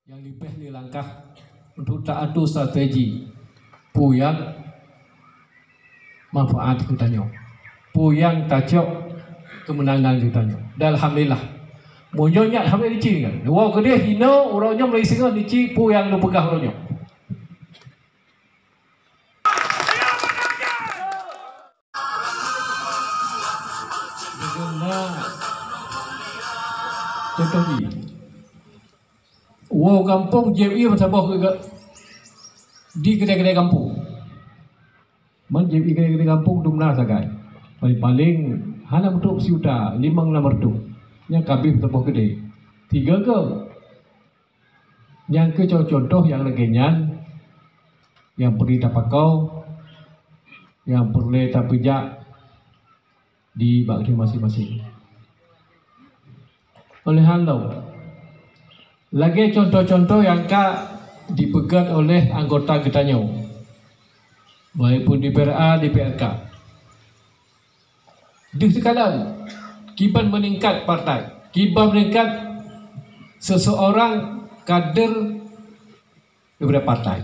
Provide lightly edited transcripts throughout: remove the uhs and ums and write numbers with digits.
yang lebih di langkah untuk tak ada strategi puyang manfaat kitanya, puyang tajuk kemenangan kitanya. Dan alhamdulillah munyonya sampai di sini kan dua kedai hina orangnya Malaysia kan di puyang lu pegah orangnya. Contoh ni, wow kampung JMI bersabah ke di kedai-kedai kampung. Man JMI kedai-kedai kampung tu mana sagai. Paling hanya untuk siuta 5 nomor tu. Yang kabeh bersabah kedai. 3 ke. Yang ke contoh yang legenyan, yang perlu dapat kau, yang perlu tak pijak di bagi masing-masing. Oleh halau lagi contoh-contoh yang dipegat oleh anggota kitanya, baik pun di PRA, di PRK. Di sekalan kiban meningkat partai, kiban meningkat seseorang kader daripada partai.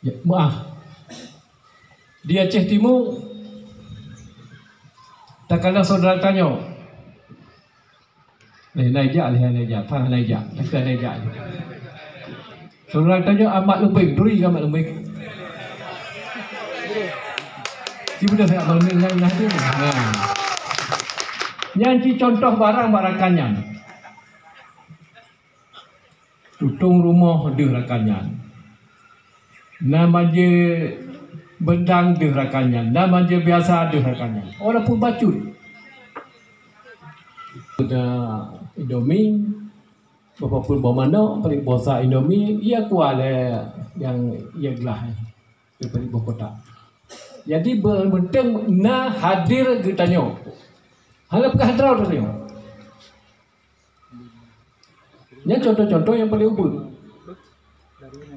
Ya, maaf. Di Aceh Timur, tak kala saudara tanya, Naija, Faham Naija. Saudara tanya Ahmad Lumbing, duri ke Ahmad Lumbing? Tiba-tiba saya Ahmad Lumbing nah dia. Nah. Yang contoh barang-barang kanyan. Tutung rumah di rakanyan. Nama je bendang di rakanyan. Nama je biasa di rakanyan. Orang pun bacut. Sudah Indomie, apapun bermana, paling bosa Indomie, ia kuat yang ia gelah daripada ibu kota. Jadi penting nak hadir kitanya. Halap ke hadrah tanya. Ini contoh-contoh yang paling ubun.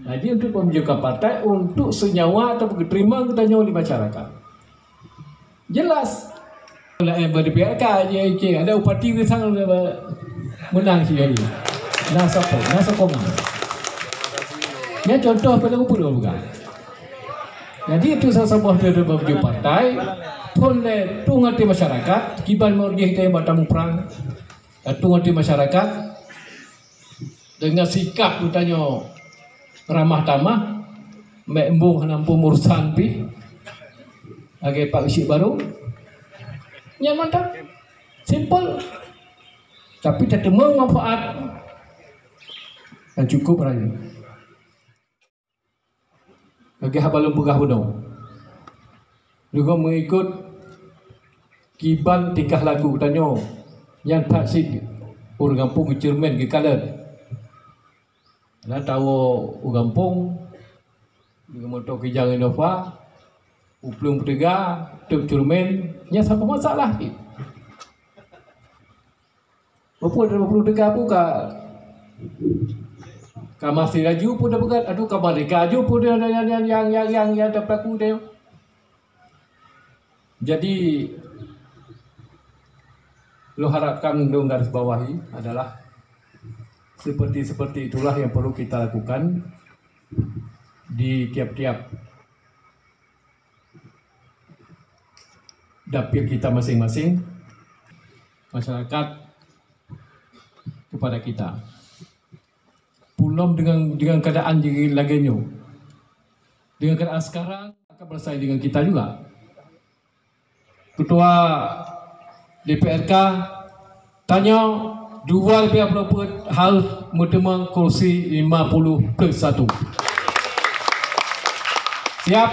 Jadi untuk pembentukan partai, untuk senyawa atau diterima kitanya di masyarakat. Jelas. Bagi PRK je ada upati ke sang menang sih hari. Nasa kongan. Ini contoh pada upur bukan. Jadi itu sebuah dari bagi partai pun le tungati masyarakat kiban mau dia kita batam perang tungati masyarakat dengan sikap katanya ramah tamah membung nampu mursan pi agai Pak Isi baru. Ya mantap, simple, tapi tak ada manfaat yang cukup raya. Bagi habalum pegah bodong, juga mengikut kiban tingkah laku tanya yang tak sih orang kampung cermin ke kalan. Nah tahu orang kampung dengan motor kijang Innova, uplung pertiga, tup cermin. Ya siapa masalah ni? Berpuluh dekat pun masih laju pun dah begat. Aduh kamar dekat aja pun dia yang dapat aku dia. Jadi lo harapkan dong garis bawahi adalah seperti itulah yang perlu kita lakukan di tiap-tiap dapil kita masing-masing, masyarakat kepada kita. Pulau dengan keadaan yang laginya, dengan keadaan sekarang akan bersaing dengan kita juga. Ketua DPRK tanya dua pihak berapa harus bertemu kursi 50+1. Siap?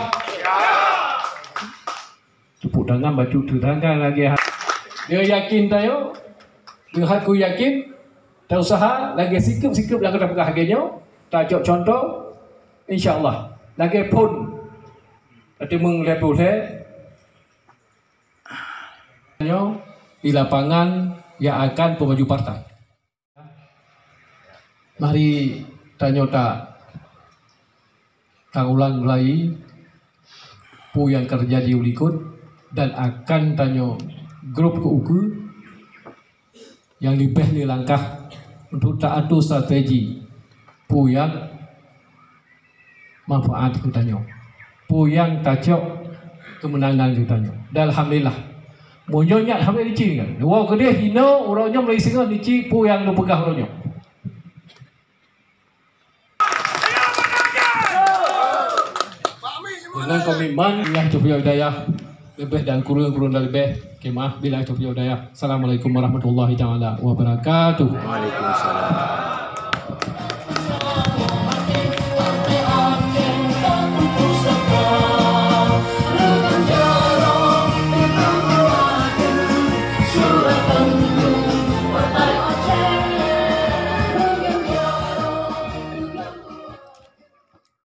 Tepuk tangan baju terangkan lagi. Dia yakin tayo, dia aku yakin, tak usaha lagi sikap lagi dapat harganya, tajuk contoh, insyaAllah lagi pun ada menglebulkan di lapangan yang akan pemaju partai. Mari tanya tak ulang lagi pu yang kerja di Ulikut. Dan akan tanya grup ke UKU yang lebih di langkah untuk tak atur strategi puyang manfaat kita tanya puyang tajuk kemenangan kita tanya dan alhamdulillah munyonya sampai dici kan dua ke dia hino orangnya Malaysia kan dici puyang lu pegah orangnya dengan komitmen Allah Taufiq Hidayah lebih dan kurun dan lebih kemah bila Taufiq Hidayah. Assalamualaikum warahmatullahi taala wabarakatuh. Waalaikumsalam.